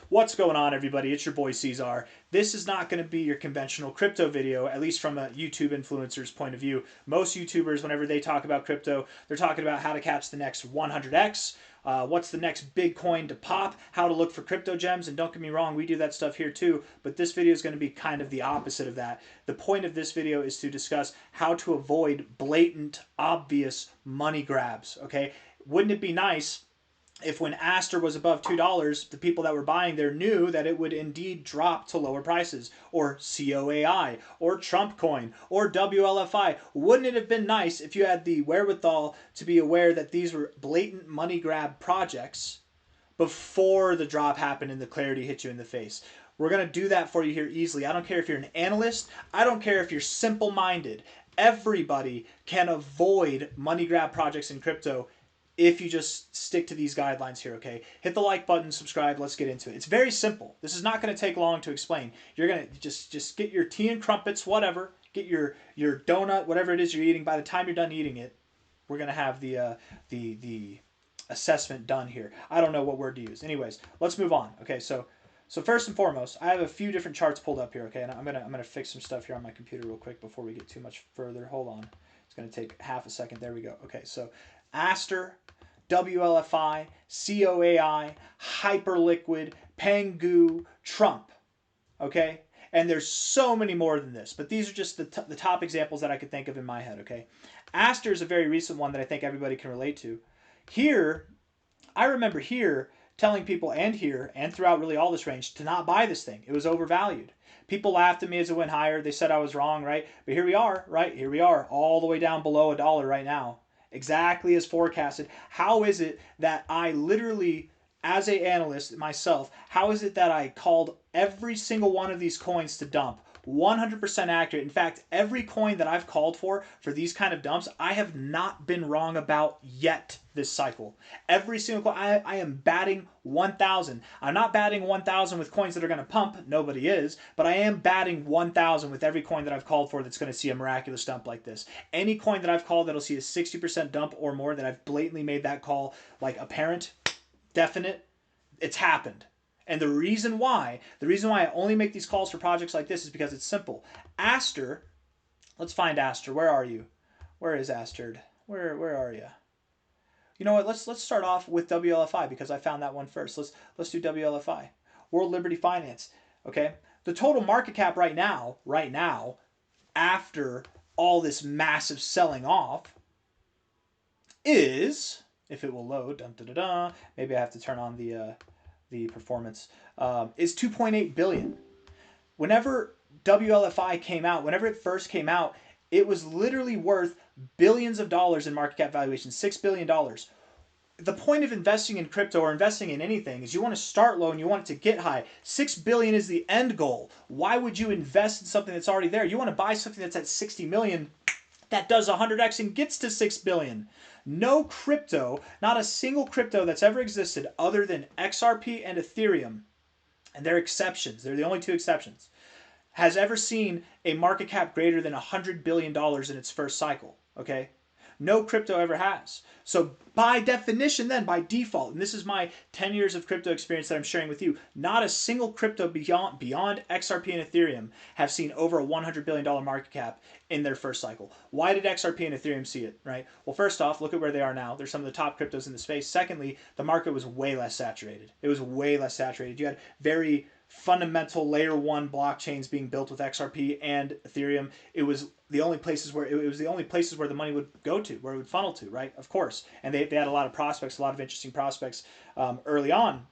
What's going on, everybody? It's your boy C-Zar. This is not going to be your conventional crypto video, at least from a YouTube influencer's point of view. Most YouTubers, whenever they talk about crypto, they're talking about how to catch the next 100x, what's the next big coin to pop, how to look for crypto gems, and don't get me wrong, we do that stuff here too, but this video is going to be kind of the opposite of that. The point of this video is to discuss how to avoid blatant, obvious money grabs, okay? Wouldn't it be nice if when Aster was above $2, the people that were buying there knew that it would indeed drop to lower prices, or COAI, or Trump coin, or WLFI? Wouldn't it have been nice if you had the wherewithal to be aware that these were blatant money grab projects before the drop happened and the clarity hit you in the face? We're going to do that for you here easily. I don't care if you're an analyst. I don't care if you're simple-minded. Everybody can avoid money grab projects in crypto if you just stick to these guidelines here, okay? Hit the like button, subscribe, let's get into it. It's very simple. This is not going to take long to explain. You're going to just get your tea and crumpets, whatever, get your donut, whatever it is you're eating. By the time you're done eating it, we're going to have the assessment done here. I don't know what word to use. Anyways, let's move on. Okay, so first and foremost, I have a few different charts pulled up here, okay? And I'm gonna fix some stuff here on my computer real quick before we get too much further. Hold on. It's going to take half a second. There we go. Okay, so Aster, WLFI, COAI, Hyperliquid, Pengu, Trump, okay? And there's so many more than this, but these are just the top examples that I could think of in my head, okay? Aster is a very recent one that I think everybody can relate to. Here, I remember here telling people, and here, and throughout really all this range, to not buy this thing. It was overvalued. People laughed at me as it went higher. They said I was wrong, right? But here we are, right? Here we are, all the way down below $1 right now. Exactly as forecasted. How is it that I literally, as an analyst myself, how is it that I called every single one of these coins to dump? 100% accurate. In fact, every coin that I've called for these kind of dumps, I have not been wrong about yet this cycle. Every single coin, I am batting 1,000. I'm not batting 1,000 with coins that are going to pump. Nobody is. But I am batting 1,000 with every coin that I've called for that's going to see a miraculous dump like this. Any coin that I've called that'll see a 60% dump or more, that I've blatantly made that call like apparent, definite, it's happened. And the reason why I only make these calls for projects like this is because it's simple. Aster, let's find Aster. Where are you? Where is Aster? Where are you? You know what? Let's start off with WLFI because I found that one first. Let's do WLFI. World Liberty Finance. Okay? The total market cap right now, after all this massive selling off, is, if it will load, maybe I have to turn on the performance, is 2.8 billion. Whenever WLFI came out, whenever it first came out, it was literally worth billions of dollars in market cap valuation, $6 billion. The point of investing in crypto or investing in anything is you want to start low and you want it to get high. 6 billion is the end goal. Why would you invest in something that's already there? You want to buy something that's at 60 million that does 100x and gets to 6 billion. No crypto, not a single crypto that's ever existed other than XRP and Ethereum, and they're exceptions, they're the only two exceptions, has ever seen a market cap greater than $100 billion in its first cycle, okay? No crypto ever has. So by definition then, by default, and this is my 10 years of crypto experience that I'm sharing with you, not a single crypto beyond XRP and Ethereum have seen over a $100 billion market cap in their first cycle. Why did XRP and Ethereum see it, right? Well, first off, look at where they are now. They're some of the top cryptos in the space. Secondly, the market was way less saturated. It was way less saturated. You had very fundamental layer 1 blockchains being built with XRP and Ethereum. It was the only places where the money would go to, where it would funnel to, right? Of course. And they had a lot of prospects, a lot of interesting prospects early on.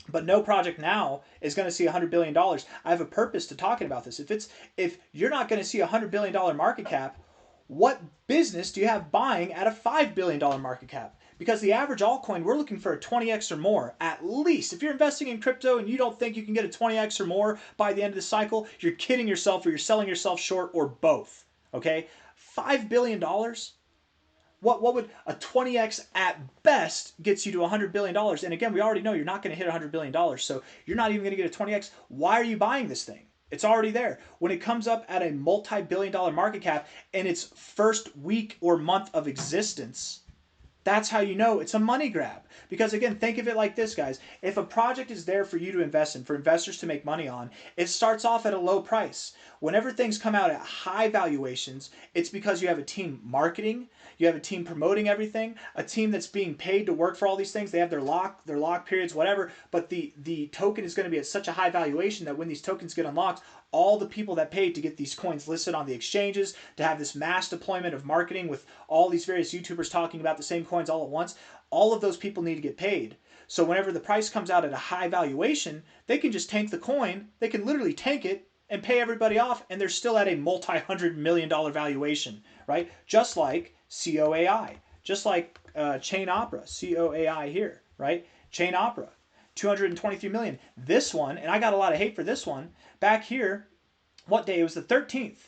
But no project now is going to see $100 billion. I have a purpose to talking about this. If you're not going to see a $100 billion market cap, what business do you have buying at a $5 billion market cap? Because the average altcoin, we're looking for a 20x or more, at least. If you're investing in crypto and you don't think you can get a 20x or more by the end of the cycle, you're kidding yourself or you're selling yourself short, or both, okay? $5 billion? What would a 20x at best gets you to $100 billion? And again, we already know you're not going to hit $100 billion, so you're not even going to get a 20x. Why are you buying this thing? It's already there. When it comes up at a multi-billion-dollar market cap in its first week or month of existence, That's how you know it's a money grab. Because again, think of it like this, guys. If a project is there for you to invest in, for investors to make money on, it starts off at a low price. Whenever things come out at high valuations, it's because you have a team marketing, you have a team promoting everything, a team that's being paid to work for all these things. They have their lock periods, whatever, but the token is going to be at such a high valuation that when these tokens get unlocked, all the people that paid to get these coins listed on the exchanges, to have this mass deployment of marketing with all these various YouTubers talking about the same coins all at once, all of those people need to get paid. So whenever the price comes out at a high valuation, they can just tank the coin. They can literally tank it and pay everybody off, and they're still at a multi-$100 million valuation, right? Just like COAI, just like Chain Opera, COAI here, right? Chain Opera, 223 million. This one, and I got a lot of hate for this one, back here, what day? It was the 13th.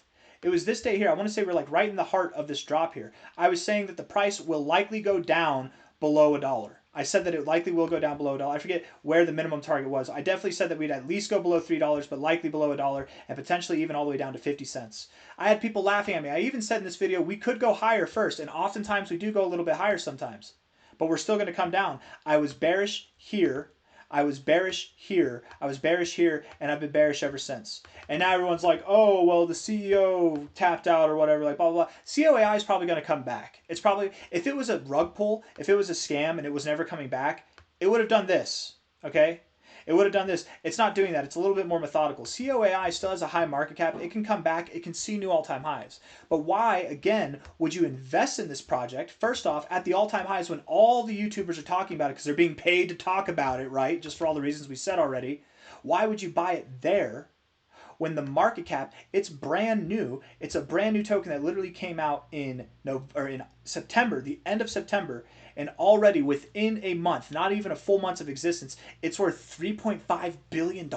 It was this day here. I want to say we're like right in the heart of this drop here. I was saying that the price will likely go down below $1. I said that it likely will go down below $1. I forget where the minimum target was. I definitely said that we'd at least go below $3, but likely below $1, and potentially even all the way down to 50 cents. I had people laughing at me. I even said in this video we could go higher first, and oftentimes we do go a little bit higher sometimes, but we're still going to come down. I was bearish here. I was bearish here, I was bearish here, and I've been bearish ever since. And now everyone's like, oh, well, the CEO tapped out or whatever, like blah, blah, blah. COAI is probably going to come back. It's probably, if it was a rug pull, if it was a scam and it was never coming back, it would have done this, okay? It would have done this. It's not doing that. It's a little bit more methodical. COAI still has a high market cap. It can come back. It can see new all-time highs. But why, again, would you invest in this project, first off, at the all-time highs when all the YouTubers are talking about it because they're being paid to talk about it, right? Just for all the reasons we said already. Why would you buy it there when the market cap, it's brand new. It's a brand new token that literally came out in September, the end of September, and already within a month, not even a full month of existence, it's worth $3.5 billion.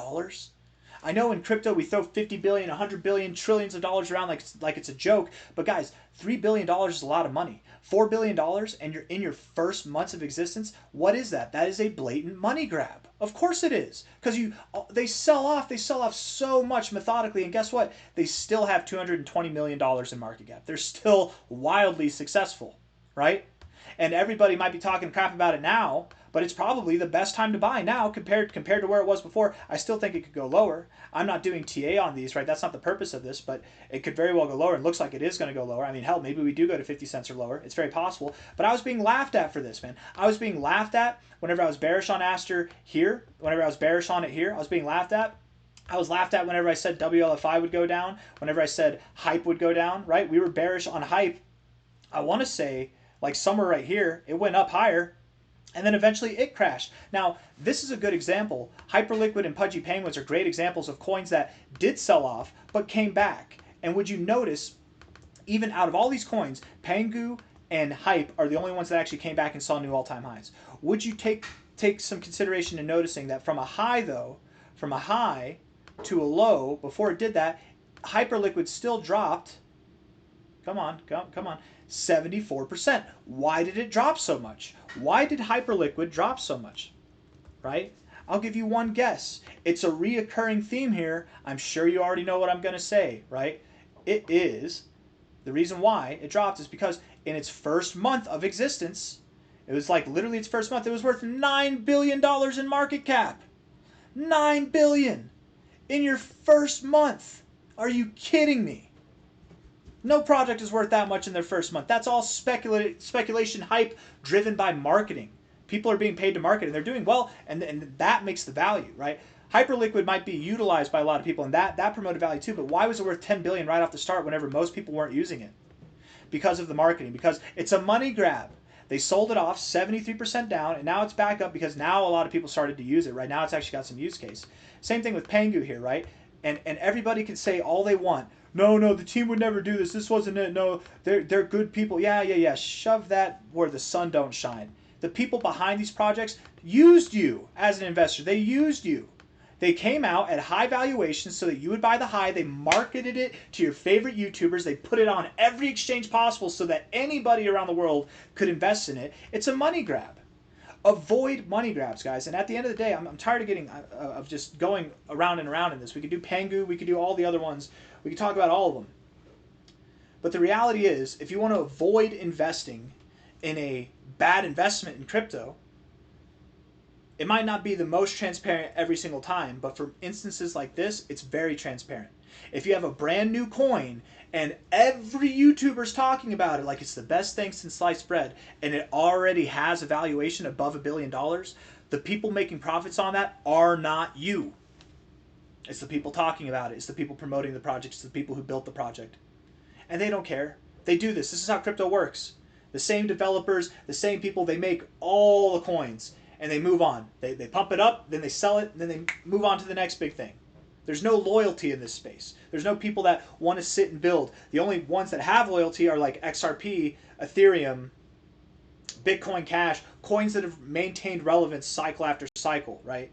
I know in crypto we throw 50 billion, 100 billion, trillions of dollars around like it's a joke, but guys, $3 billion is a lot of money. $4 billion and you're in your first months of existence, what is that? That is a blatant money grab. Of course it is, because they sell off so much methodically, and guess what? They still have $220 million in market cap. They're still wildly successful, right? And everybody might be talking crap about it now, but it's probably the best time to buy now compared to where it was before. I still think it could go lower. I'm not doing TA on these, right? That's not the purpose of this, but it could very well go lower. It looks like it is going to go lower. I mean, hell, maybe we do go to 50 cents or lower. It's very possible. But I was being laughed at for this, man. I was being laughed at whenever I was bearish on Aster here, whenever I was bearish on it here. I was being laughed at. I was laughed at whenever I said WLFI would go down, whenever I said hype would go down, right? We were bearish on hype. I want to say like somewhere right here, it went up higher, and then eventually it crashed. Now, this is a good example. Hyperliquid and Pudgy Penguins are great examples of coins that did sell off, but came back. And would you notice, even out of all these coins, Pengu and Hype are the only ones that actually came back and saw new all-time highs. Would you take some consideration in noticing that from a high, though, from a high to a low, before it did that, Hyperliquid still dropped, come on, 74%. Why did it drop so much? Why did Hyperliquid drop so much? Right? I'll give you one guess. It's a reoccurring theme here. I'm sure you already know what I'm going to say, right? It is, the reason why it dropped is because in its first month of existence, it was like literally its first month, it was worth $9 billion in market cap. $9 billion in your first month. Are you kidding me? No project is worth that much in their first month. That's all speculation, hype, driven by marketing. People are being paid to market, and they're doing well, and that makes the value, right? Hyperliquid might be utilized by a lot of people, and that promoted value too, but why was it worth $10 billion right off the start whenever most people weren't using it? Because of the marketing, because it's a money grab. They sold it off 73% down, and now it's back up because now a lot of people started to use it. Right now it's actually got some use case. Same thing with Pengu here, right? And everybody can say all they want. No, the team would never do this. This wasn't it. No, they're good people. Yeah. Shove that where the sun don't shine. The people behind these projects used you as an investor. They used you. They came out at high valuations so that you would buy the high. They marketed it to your favorite YouTubers. They put it on every exchange possible so that anybody around the world could invest in it. It's a money grab. Avoid money grabs, guys. And at the end of the day, I'm tired of just going around and around in this. We could do Pengu. We could do all the other ones. We could talk about all of them. But the reality is, if you want to avoid investing in a bad investment in crypto, it might not be the most transparent every single time, but for instances like this, it's very transparent. If you have a brand new coin and every YouTuber's talking about it like it's the best thing since sliced bread, and it already has a valuation above $1 billion, the people making profits on that are not you. It's the people talking about it. It's the people promoting the project. It's the people who built the project. And they don't care. They do this. This is how crypto works. The same developers, the same people, they make all the coins and they move on. They pump it up, then they sell it, and then they move on to the next big thing. There's no loyalty in this space. There's no people that want to sit and build. The only ones that have loyalty are like XRP, Ethereum, Bitcoin Cash, coins that have maintained relevance cycle after cycle, right?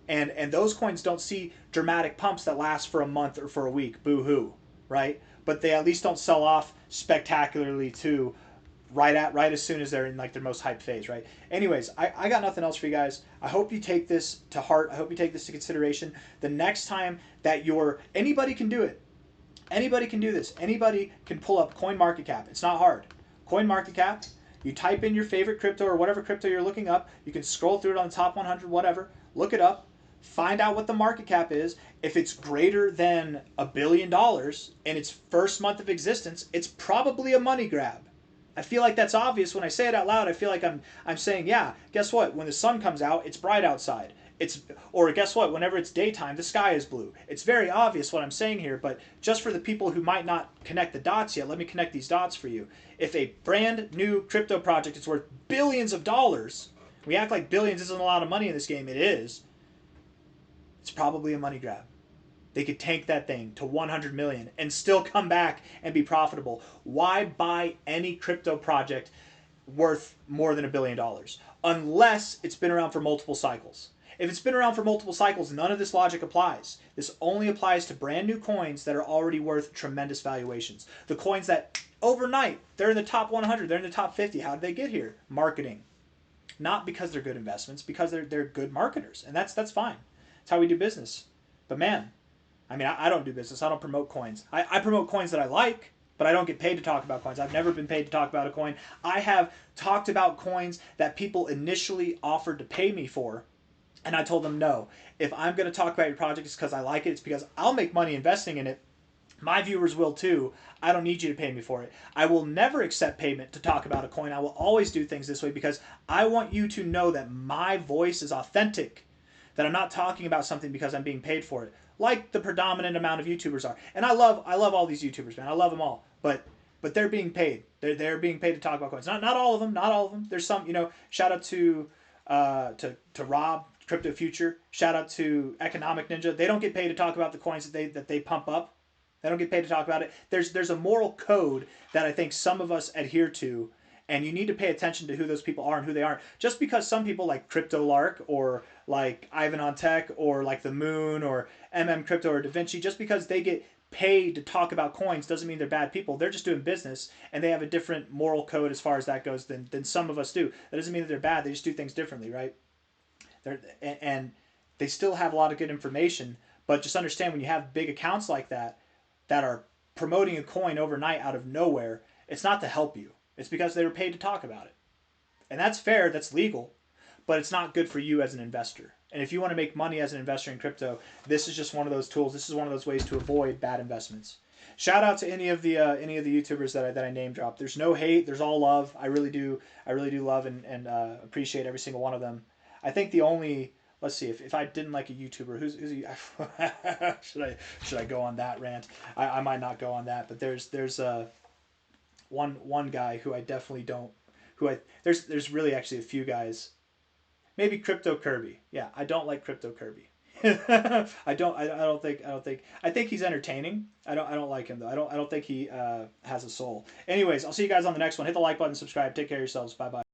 And those coins don't see dramatic pumps that last for a month or for a week. Boo-hoo, right? But they at least don't sell off spectacularly too right as soon as they're in like their most hyped phase, right? Anyways, I got nothing else for you guys. I hope you take this to heart. I hope you take this to consideration. The next time that anybody can do it. Anybody can do this. Anybody can pull up CoinMarketCap. It's not hard. CoinMarketCap, you type in your favorite crypto or whatever crypto you're looking up. You can scroll through it on the top 100, whatever. Look it up. Find out what the market cap is. If it's greater than $1 billion in its first month of existence, it's probably a money grab. I feel like that's obvious when I say it out loud. I feel like I'm saying, yeah, guess what? When the sun comes out, it's bright outside. Or guess what? Whenever it's daytime, the sky is blue. It's very obvious what I'm saying here, but just for the people who might not connect the dots yet, let me connect these dots for you. If a brand new crypto project is worth billions of dollars, we act like billions isn't a lot of money in this game. It is. It's probably a money grab. They could tank that thing to 100 million and still come back and be profitable. Why buy any crypto project worth more than $1 billion? Unless it's been around for multiple cycles. If it's been around for multiple cycles, none of this logic applies. This only applies to brand new coins that are already worth tremendous valuations. The coins that overnight, they're in the top 100, they're in the top 50. How did they get here? Marketing. Not because they're good investments, because they're good marketers. And that's fine. That's how we do business. But man, I mean, I don't do business. I don't promote coins. I promote coins that I like, but I don't get paid to talk about coins. I've never been paid to talk about a coin. I have talked about coins that people initially offered to pay me for, and I told them no. If I'm going to talk about your project, it's because I like it. It's because I'll make money investing in it. My viewers will too. I don't need you to pay me for it. I will never accept payment to talk about a coin. I will always do things this way because I want you to know that my voice is authentic, that I'm not talking about something because I'm being paid for it, like the predominant amount of YouTubers are. And I love all these YouTubers, man. I love them all. But they're being paid. They're being paid to talk about coins. Not all of them. Not all of them. There's some. Shout out to Rob Crypto Future. Shout out to Economic Ninja. They don't get paid to talk about the coins that they pump up. They don't get paid to talk about it. There's a moral code that I think some of us adhere to. And you need to pay attention to who those people are and who they aren't. Just because some people like Crypto Lark or like Ivan on Tech or like The Moon or Crypto or Da Vinci, just because they get paid to talk about coins doesn't mean they're bad people. They're just doing business and they have a different moral code as far as that goes than some of us do. That doesn't mean that they're bad. They just do things differently, right? And they still have a lot of good information, but just understand when you have big accounts like that are promoting a coin overnight out of nowhere, it's not to help you. It's because they were paid to talk about it. And that's fair, that's legal, but it's not good for you as an investor. And if you want to make money as an investor in crypto, this is just one of those tools. This is one of those ways to avoid bad investments. Shout out to any of the YouTubers that I name dropped. There's no hate, there's all love. I really do love and appreciate every single one of them. I think the only, let's see, if I didn't like a YouTuber, who's should I go on that rant? I might not go on that, but there's one guy who I definitely don't, there's really actually a few guys. Maybe Crypto Kirby. Yeah, I don't like Crypto Kirby. I think he's entertaining. I don't like him though. I don't think he has a soul. Anyways, I'll see you guys on the next one. Hit the like button, subscribe. Take care of yourselves. Bye bye.